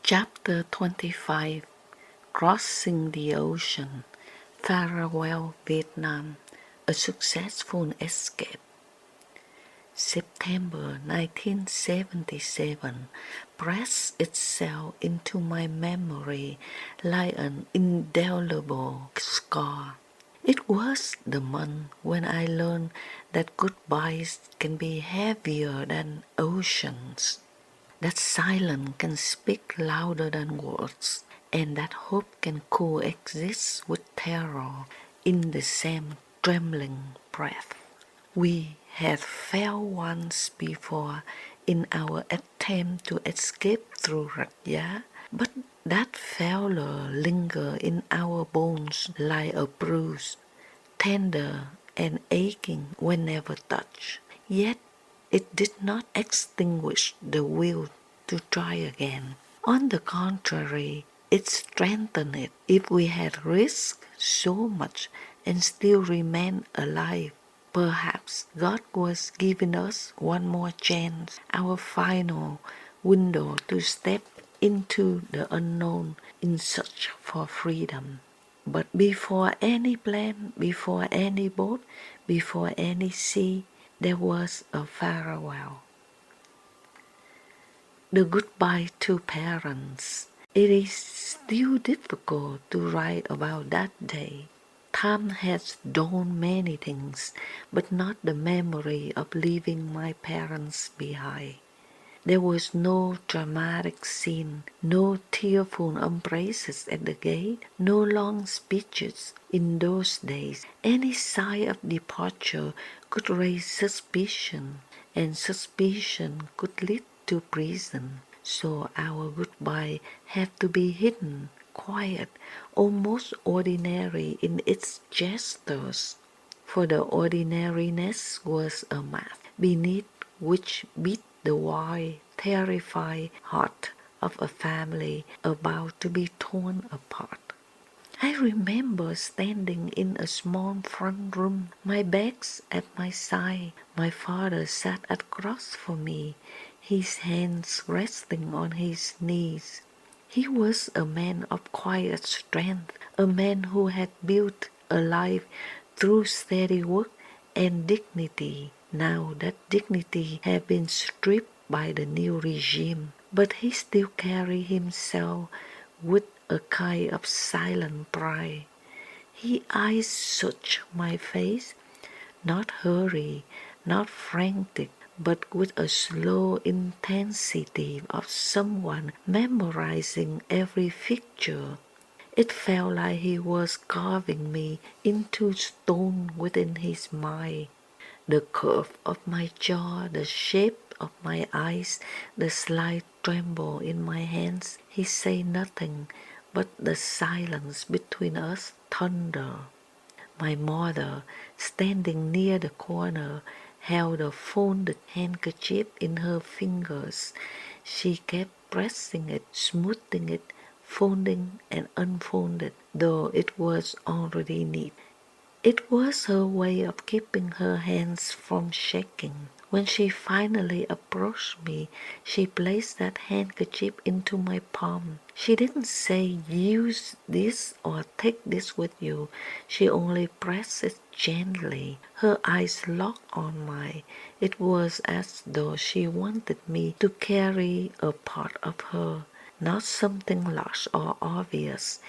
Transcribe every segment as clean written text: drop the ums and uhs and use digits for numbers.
Chapter 25 Crossing the Ocean. Farewell Vietnam, a successful escape. September 1977 pressed itself into my memory like an indelible scar. It was the month when I learned that goodbyes can be heavier than oceans, that silence can speak louder than words, and that hope can coexist with terror in the same trembling breath. We had failed once before in our attempt to escape through Rach Gia, but that failure lingered in our bones like a bruise, tender and aching whenever touched. Yet it did not extinguish the will to try again. On the contrary, it strengthened it. If we had risked so much and still remained alive, perhaps God was giving us one more chance, our final window to step into the unknown in search for freedom. But before any plane, before any boat, before any sea, there was a farewell. The goodbye to parents. It is still difficult to write about that day. Time has done many things, but not the memory of leaving my parents behind. There was no dramatic scene, no tearful embraces at the gate, no long speeches. In those days, any sign of departure could raise suspicion, and suspicion could lead to prison. So our goodbye had to be hidden, quiet, almost ordinary in its gestures. For the ordinariness was a mask beneath which beat the wild, terrified heart of a family about to be torn apart. I remember standing in a small front room, my bags at my side. My father sat across from me, his hands resting on his knees. He was a man of quiet strength, a man who had built a life through steady work and dignity. Now that dignity had been stripped by the new regime, but he still carried himself with a kind of silent pride. His eyes searched my face, not hurried, not frantic, but with a slow intensity of someone memorizing every feature. It felt like he was carving me into stone within his mind. The curve of my jaw, the shape of my eyes, the slight tremble in my hands. He said nothing, but the silence between us thundered. My mother, standing near the corner, held a folded handkerchief in her fingers. She kept pressing it, smoothing it, folding and unfolded, though it was already neat. It was her way of keeping her hands from shaking. When she finally approached me, she placed that handkerchief into my palm. She didn't say, "Use this or take this with you." She only pressed it gently. Her eyes locked on mine. It was as though she wanted me to carry a part of her, not something large or obvious.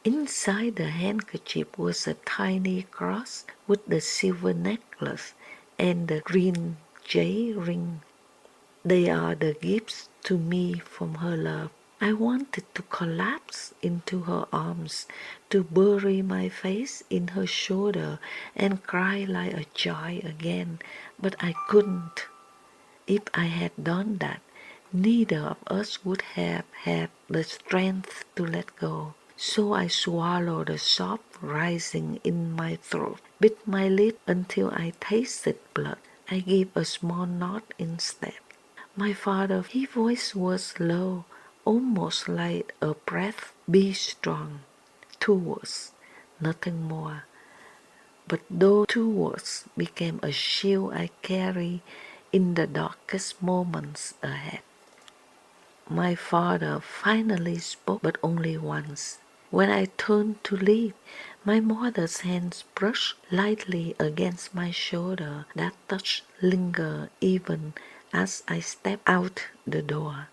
Inside the handkerchief was a tiny cross with the silver necklace and the green jade ring. They are the gifts to me from her love. I wanted to collapse into her arms, to bury my face in her shoulder and cry like a child again, but I couldn't. If I had done that, neither of us would have had the strength to let go. So I swallowed the sob rising in my throat, bit my lip until I tasted blood. I gave a small nod instead. My father, his voice was low, almost like a breath. "Be strong." 2 words, nothing more. But those 2 words became a shield I carried in the darkest moments ahead. My father finally spoke, but only once. When I turned to leave, my mother's hands brushed lightly against my shoulder. That touch lingered even as I stepped out the door,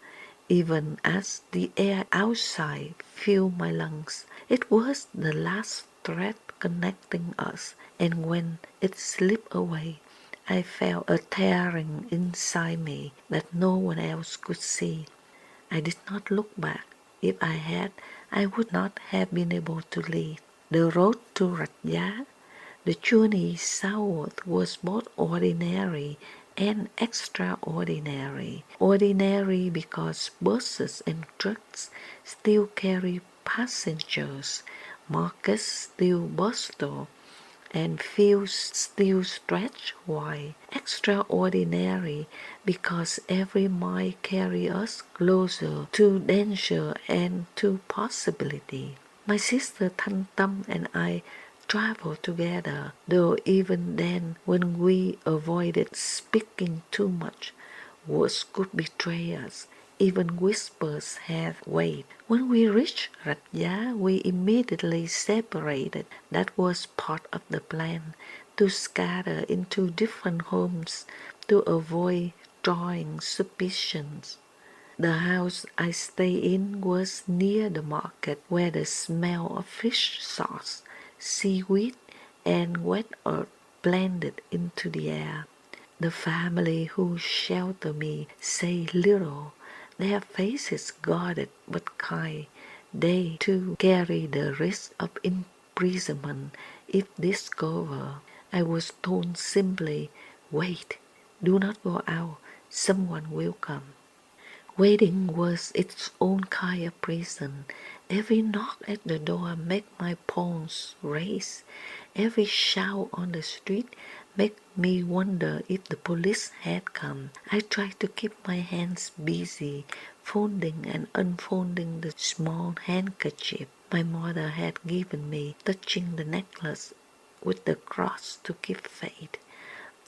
even as the air outside filled my lungs. It was the last thread connecting us, and when it slipped away, I felt a tearing inside me that no one else could see. I did not look back. If I had, I would not have been able to leave. The road to Rach Gia, the journey south, was both ordinary and extraordinary. Ordinary because buses and trucks still carry passengers, markets still bustle, and fields still stretch wide. Extraordinary because every mile carries us closer to danger and to possibility. My sister Thanh Tâm and I traveled together, though even then when we avoided speaking too much, words could betray us. Even whispers have weight. When we reached Rach Gia, we immediately separated. That was part of the plan, to scatter into different homes to avoid drawing suspicions. The house I stayed in was near the market, where the smell of fish sauce, seaweed, and wet earth blended into the air. The family who shelter me say little, their faces guarded but kind. They too carry the risk of imprisonment if discovered. I was told simply, "Wait, do not go out, someone will come." Waiting was its own kind of prison. Every knock at the door made my pulse race. Every shout on the street made me wonder if the police had come. I tried to keep my hands busy, folding and unfolding the small handkerchief my mother had given me, touching the necklace with the cross to keep faith.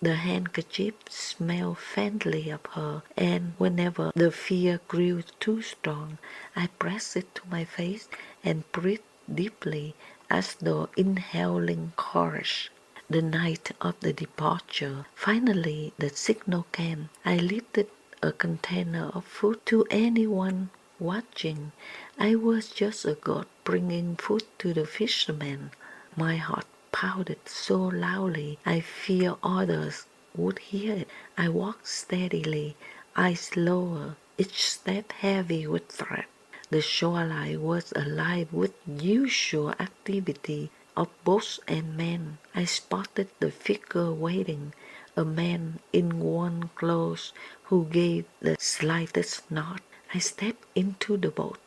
The handkerchief smelled faintly of her, and whenever the fear grew too strong, I pressed it to my face and breathed deeply as though inhaling courage. The night of the departure, finally the signal came. I lifted a container of food to anyone watching. I was just a god bringing food to the fishermen. My heart pounded so loudly I fear others would hear it. I walked steadily, eyes lower, each step heavy with threat. The shoreline was alive with usual activity of boats and men. I spotted the figure waiting, a man in worn clothes who gave the slightest nod. I stepped into the boat.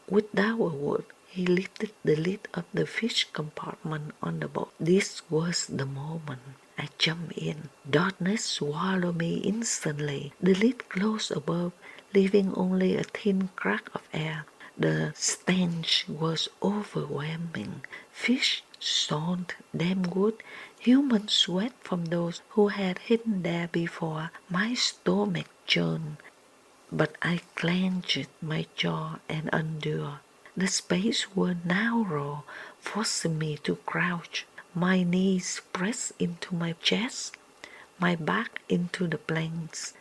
Without a word, he lifted the lid of the fish compartment on the boat. This was the moment. I jumped in. Darkness swallowed me instantly. The lid closed above, leaving only a thin crack of air. The stench was overwhelming. Fish smelled damn good. Human sweat from those who had hidden there before. My stomach churned, but I clenched my jaw and endured. The space was narrow, forcing me to crouch. My knees pressed into my chest, my back into the planks.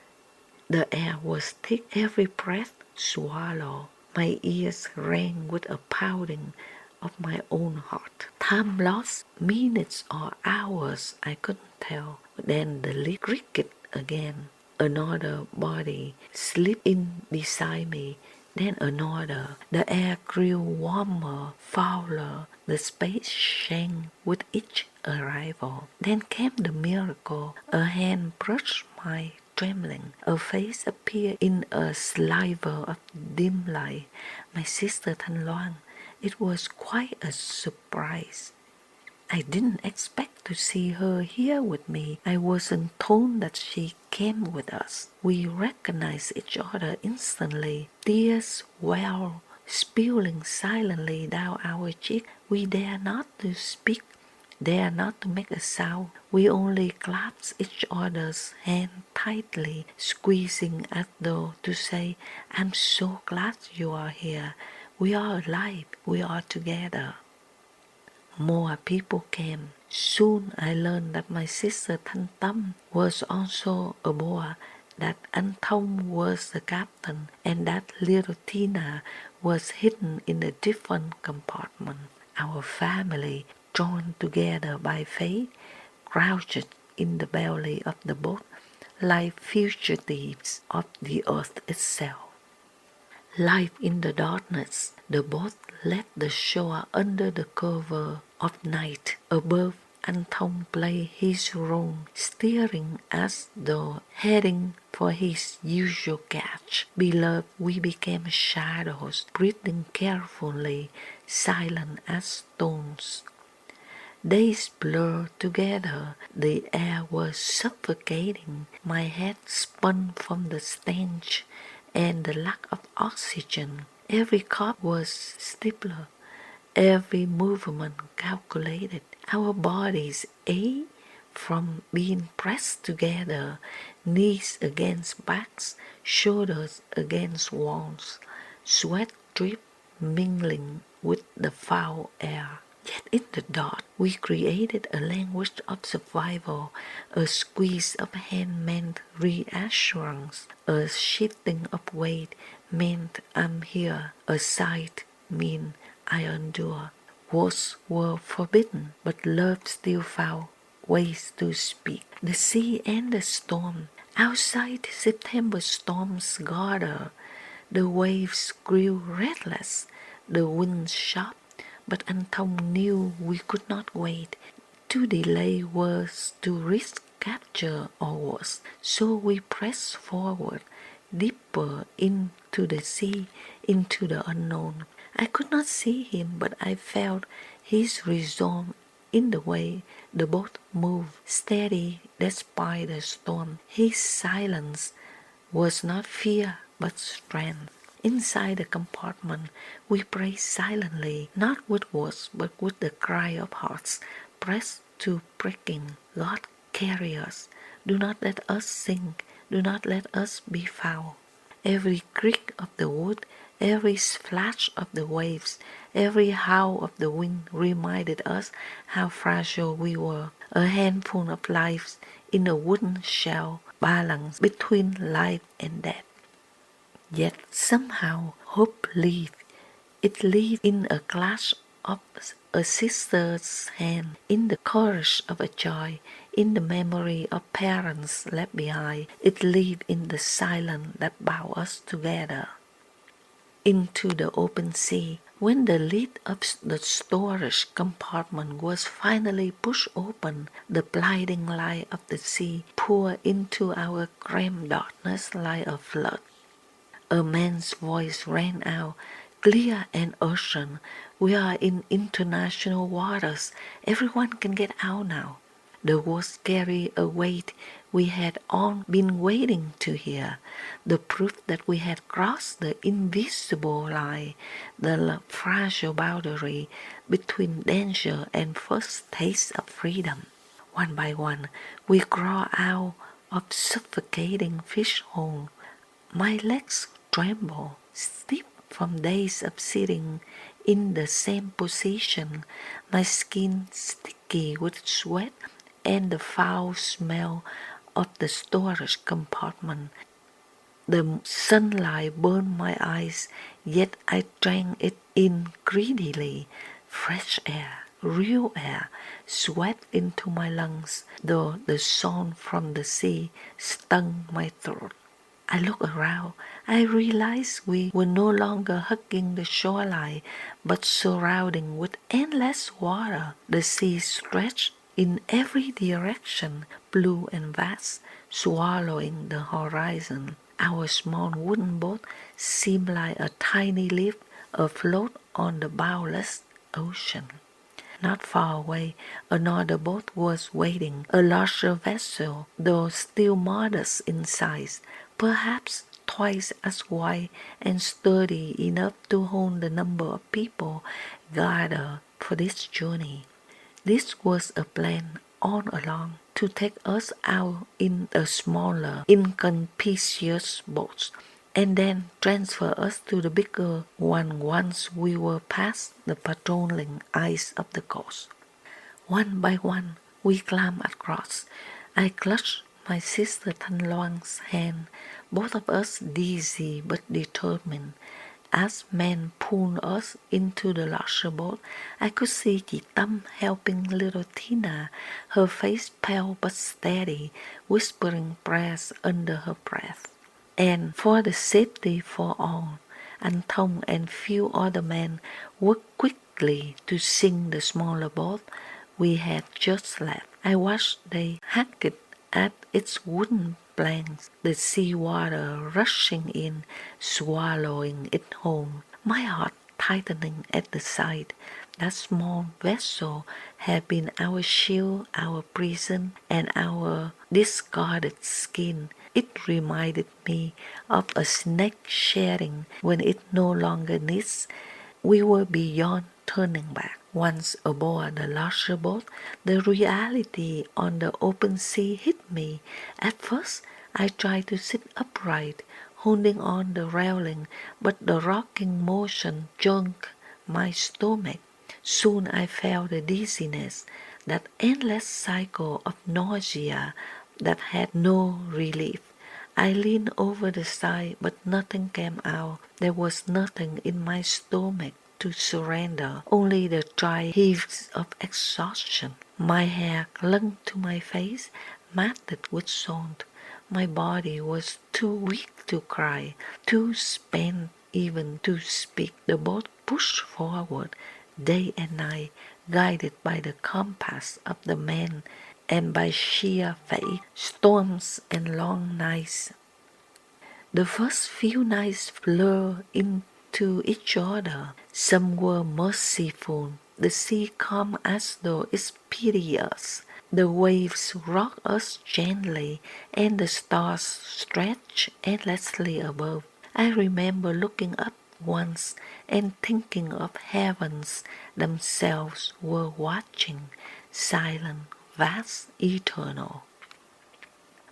The air was thick, every breath swallowed. My ears rang with a pounding of my own heart. Time lost, minutes or hours, I couldn't tell. Then the lid creaked again. Another body slipped in beside me, then another. The air grew warmer, fouler. The space shrank with each arrival. Then came the miracle. A hand brushed my trembling. A face appeared in a sliver of dim light. My sister Thanh Loan. It was quite a surprise. I didn't expect to see her here with me. I wasn't told that she came with us. We recognized each other instantly. Tears welled, spilling silently down our cheeks. We dared not to speak. dare not to make a sound. We only clasped each other's hand tightly, squeezing as though to say, I'm so glad you are here. We are alive. We are together. More people came. Soon I learned that my sister Thanh Tâm was also aboard, that Anh Thông was the captain, and that little Tina was hidden in a different compartment. Our family, joined together by fate, crouched in the belly of the boat like fugitives of the earth itself. Life in the darkness, the boat left the shore under the cover of night. Above, Anh Thông played his role, steering as though heading for his usual catch. Below, we became shadows, breathing carefully, silent as stones. Days blurred together, the air was suffocating, my head spun from the stench and the lack of oxygen. Every cup was stippler, every movement calculated. Our bodies ached from being pressed together, knees against backs, shoulders against walls. Sweat dripped, mingling with the foul air. Yet in the dark, we created a language of survival. A squeeze of hand meant reassurance. A shifting of weight meant I'm here. A sight meant I endure. Words were forbidden, but love still found ways to speak. The sea and the storm. Outside, September storms gather. The waves grew restless, the wind sharp, but Anh Thông knew we could not wait. To delay was to risk capture or worse, so we pressed forward, deeper into the sea, into the unknown. I could not see him, but I felt his resolve in the way the boat moved, steady despite the storm. His silence was not fear but strength. Inside the compartment, we prayed silently, not with words, but with the cry of hearts, pressed to breaking. God, carry us. Do not let us sink. Do not let us be foul. Every creak of the wood, every splash of the waves, every howl of the wind reminded us how fragile we were, a handful of lives in a wooden shell, balanced between life and death. Yet somehow hope lived. It lived in a clasp of a sister's hand, in the courage of a joy, in the memory of parents left behind. It lived in the silence that bound us together. Into the open sea, when the lid of the storage compartment was finally pushed open, the blinding light of the sea poured into our cramped darkness like a flood. A man's voice rang out, clear and urgent. We are in international waters. Everyone can get out now. The words carried a weight we had all been waiting to hear, the proof that we had crossed the invisible line, the fragile boundary between danger and first taste of freedom. One by one, we crawled out of suffocating fish hole. My legs tremble, stiff from days of sitting in the same position, my skin sticky with sweat and the foul smell of the storage compartment. The sunlight burned my eyes, yet I drank it in greedily. Fresh air, real air, swept into my lungs, though the sound from the sea stung my throat. I looked around. I realized we were no longer hugging the shoreline, but surrounding with endless water. The sea stretched in every direction, blue and vast, swallowing the horizon. Our small wooden boat seemed like a tiny leaf afloat on the boundless ocean. Not far away, another boat was waiting, a larger vessel, though still modest in size, perhaps twice as wide and sturdy enough to hold the number of people gathered for this journey. This was a plan all along to take us out in a smaller, inconspicuous boat and then transfer us to the bigger one once we were past the patrolling eyes of the coast. One by one, we climbed across. I clutched my sister Thanh Loan's hand, both of us dizzy but determined. As men pulled us into the larger boat, I could see chị Tâm helping little Tina, her face pale but steady, whispering prayers under her breath. And for the safety for all, anh Thông and few other men worked quickly to sink the smaller boat we had just left. I watched they hacked at its wooden planks, the sea water rushing in, swallowing it whole. My heart tightening at the sight. That small vessel had been our shield, our prison, and our discarded skin. It reminded me of a snake shedding when it no longer needs. We were beyond turning back. Once aboard the larger boat, the reality on the open sea hit me. At first, I tried to sit upright, holding on the railing, but the rocking motion jerked my stomach. Soon I felt the dizziness, that endless cycle of nausea that had no relief. I leaned over the side, but nothing came out. There was nothing in my stomach to surrender, only the dry heaves of exhaustion. My hair clung to my face, matted with salt. My body was too weak to cry, too spent even to speak. The boat pushed forward, day and night, guided by the compass of the men and by sheer fate, storms and long nights. The first few nights blur into each other. Some were merciful. The sea calm as though it pitied us. The waves rock us gently, and the stars stretch endlessly above. I remember looking up once and thinking of heavens themselves were watching, silent, vast, eternal.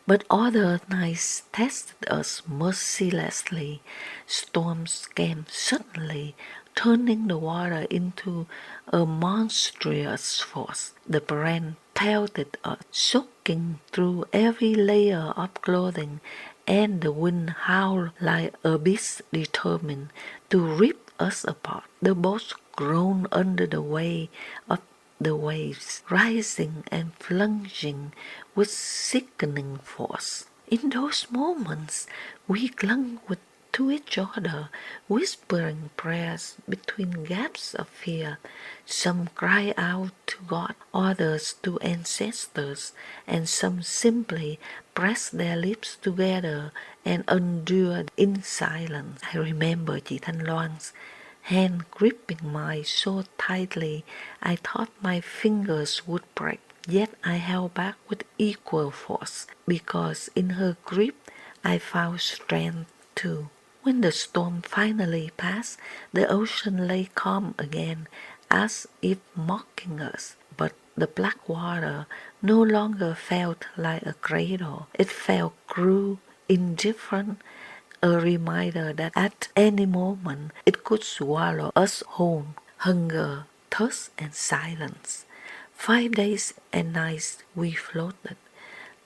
But other nights tested us mercilessly. Storms came suddenly, turning the water into a monstrous force. The rain pelted us, soaking through every layer of clothing, and the wind howled like a beast determined to rip us apart. The boats groaned under the weight of the waves, rising and plunging with sickening force. In those moments, we clung to each other, whispering prayers between gaps of fear. Some cried out to God, others to ancestors, and some simply pressed their lips together and endured in silence. I remember chị Thanh Loan's hand gripping mine so tightly I thought my fingers would break. Yet I held back with equal force, because in her grip I found strength too. When the storm finally passed, the ocean lay calm again, as if mocking us. But the black water no longer felt like a cradle. It felt cruel, indifferent, a reminder that at any moment it could swallow us whole. Hunger, thirst, and silence. 5 days and nights we floated.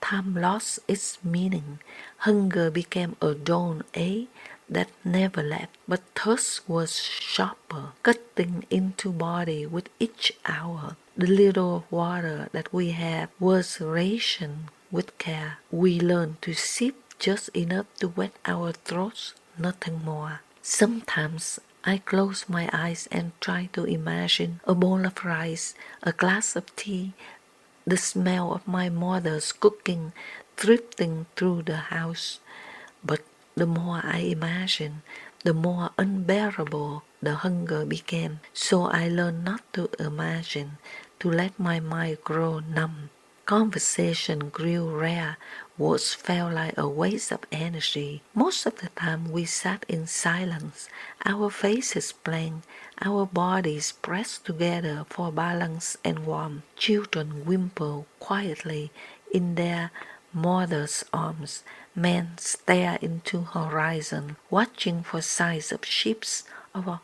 Time lost its meaning. Hunger became a dawn ache that never left, but thirst was sharper, cutting into body with each hour. The little water that we had was rationed with care. We learned to sip just enough to wet our throats, nothing more. Sometimes I close my eyes and try to imagine a bowl of rice, a glass of tea, the smell of my mother's cooking drifting through the house. But the more I imagine, the more unbearable the hunger became. So I learned not to imagine, to let my mind grow numb. Conversation grew rare. Words felt like a waste of energy. Most of the time we sat in silence, our faces blank, our bodies pressed together for balance and warmth. Children whimpered quietly in their mother's arms. Men stared into horizon, watching for signs of ships, of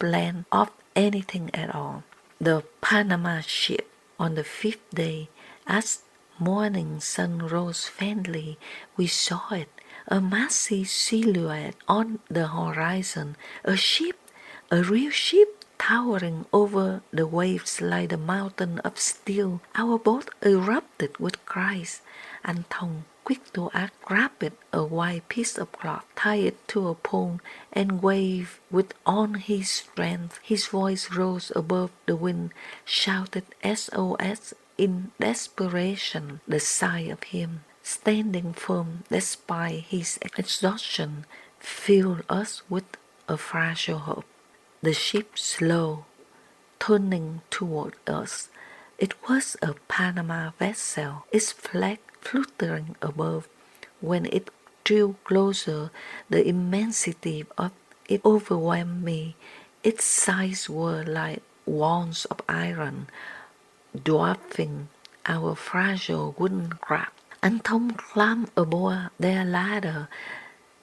land, of anything at all. The Panama ship on the fifth day, as morning sun rose faintly, we saw it, a massive silhouette on the horizon, a ship, a real ship towering over the waves like a mountain of steel. Our boat erupted with cries, and Thong, quick to act, grabbed a white piece of cloth, tied it to a pole, and waved with all his strength. His voice rose above the wind, shouted SOS in desperation. The sight of him, standing firm despite his exhaustion, filled us with a fragile hope. The ship slowed, turning toward us. It was a Panama vessel, its flag fluttering above. When it drew closer, the immensity of it overwhelmed me. Its sides were like walls of iron, dwarfing our fragile wooden craft. And Tom climbed aboard their ladder,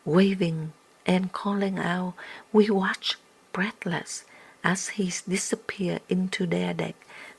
waving and calling out. We watched breathless as he disappeared into their deck.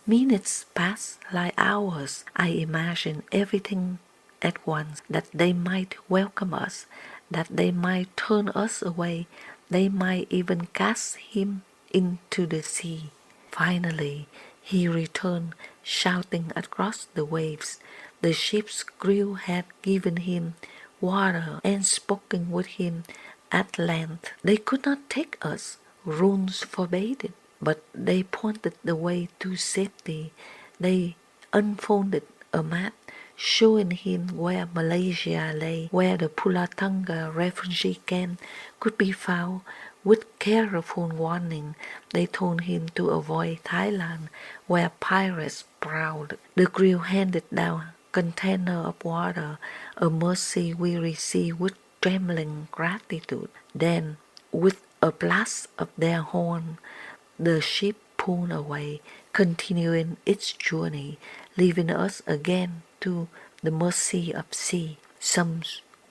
Minutes passed like hours. I imagined everything at once, that they might welcome us, that they might turn us away, they might even cast him into the sea. Finally, he returned, shouting across the waves. The ship's crew had given him water and spoken with him at length. They could not take us, rules forbade it, but they pointed the way to safety. They unfolded a map showing him where Malaysia lay, where the Pulatanga refugee camp could be found. With careful warning, they told him to avoid Thailand, where pirates prowled. The crew handed down container of water, a mercy we received with trembling gratitude. Then, with a blast of their horn, the ship pulled away, continuing its journey, leaving us again to the mercy of sea. Some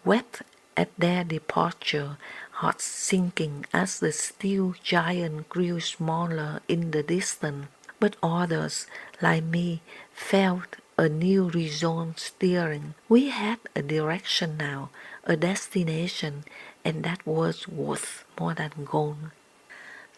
wept at their departure, hearts sinking as the steel giant grew smaller in the distance. But others, like me, felt a new reason steering. We had a direction now, a destination, and that was worth more than gold.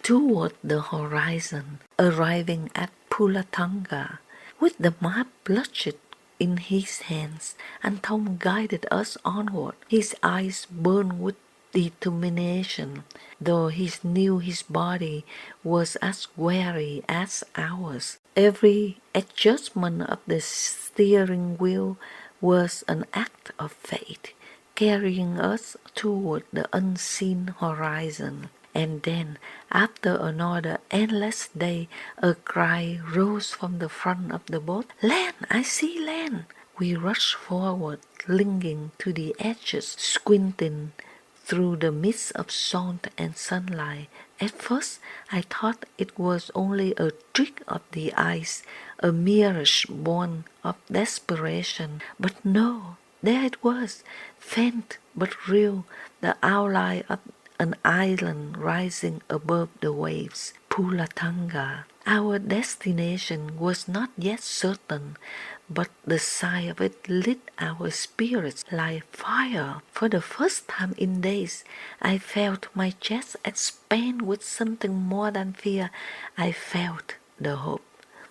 Toward the horizon, arriving at Pulatanga, with the map bloodshot in his hands, and Tom guided us onward. His eyes burned with determination, though he knew his body was as weary as ours. Every adjustment of the steering wheel was an act of fate, carrying us toward the unseen horizon. And then, after another endless day, a cry rose from the front of the boat. Land! I see land! We rushed forward, clinging to the edges, squinting through the mist of salt and sunlight. At first, I thought it was only a trick of the ice, a mirage born of desperation. But no, there it was, faint but real, the outline of an island rising above the waves. Pulatanga. Our destination was not yet certain, but the sight of it lit our spirits like fire. For the first time in days, I felt my chest expand with something more than fear. I felt the hope.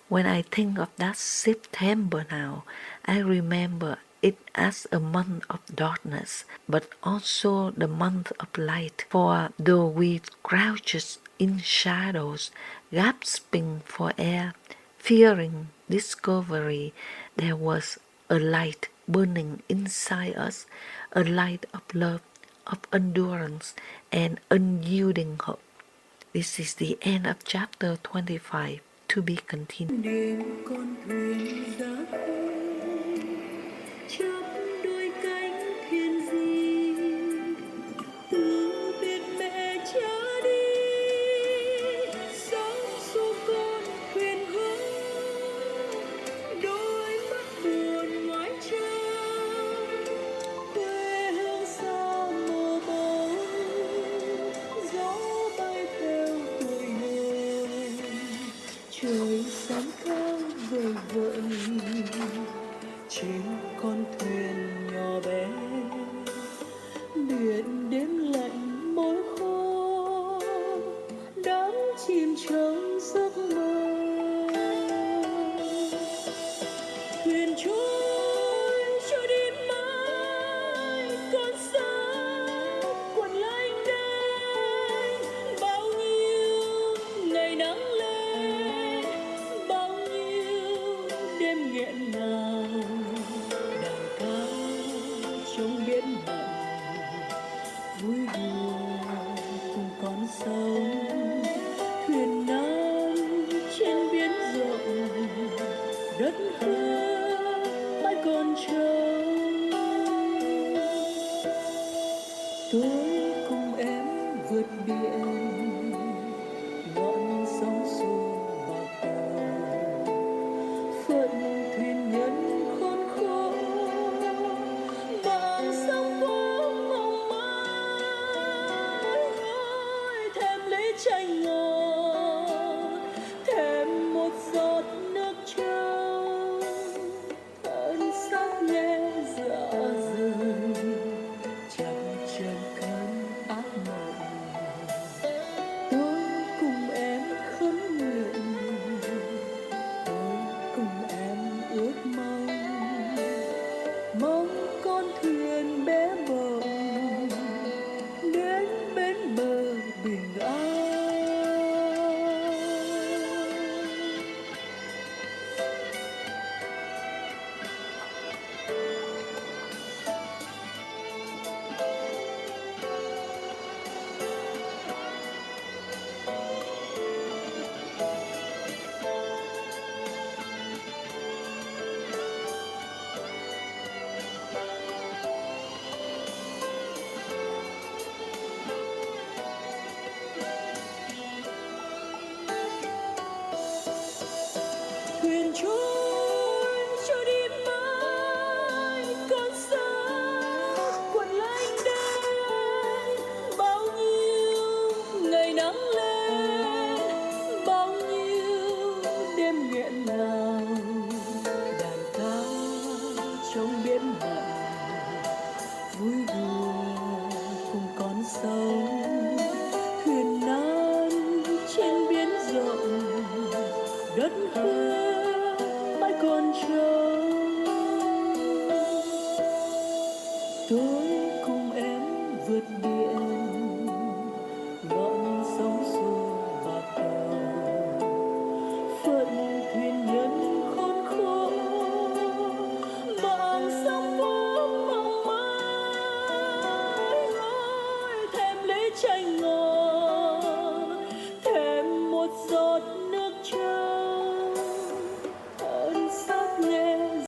When I think of that September now, I remember it as a month of darkness, but also the month of light. For though we crouched in shadows, gasping for air, fearing discovery, there was a light burning inside us, a light of love, of endurance, and unyielding hope. This is the end of chapter 25. To be continued. trời xanh cao vời vợi trên con thuyền nhỏ bé, biển đêm lạnh môi khô đắm chìm trong giấc mơ. Thuyền trôi đi mãi con sóng cuộn lấy đây, bao nhiêu ngày nắng lên, bao nhiêu đêm nghẹn ngào, đàn ca trong biển mặn vui đùa cùng con sông. Thuyền nan trên biển rộng, đất hứa mãi còn trông. Tôi cùng em vượt biển, ngọn sóng xô vào tàu, phận thuyền nhân khốn khổ, vàng sóng vỗ mộng mãi. Ôi thèm lấy chai ngọt, thèm một giọt nước trâu, thân xác nghe dạ rời chập chờn cơn ác mộng. Tôi cùng em khấn nguyện, tôi cùng em ước mong, mong con thuyền bé bỏng đến bên bờ bình an. Thuyền trôi đi mãi con sóng cuộn lấy đây, bao nhiêu ngày nắng lên, bao nhiêu đêm nghẹn ngào, đàn ca trong biển mặn vui đùa cùng con sông. Thuyền nan trên biển rộng, đất hứa mãi còn trông.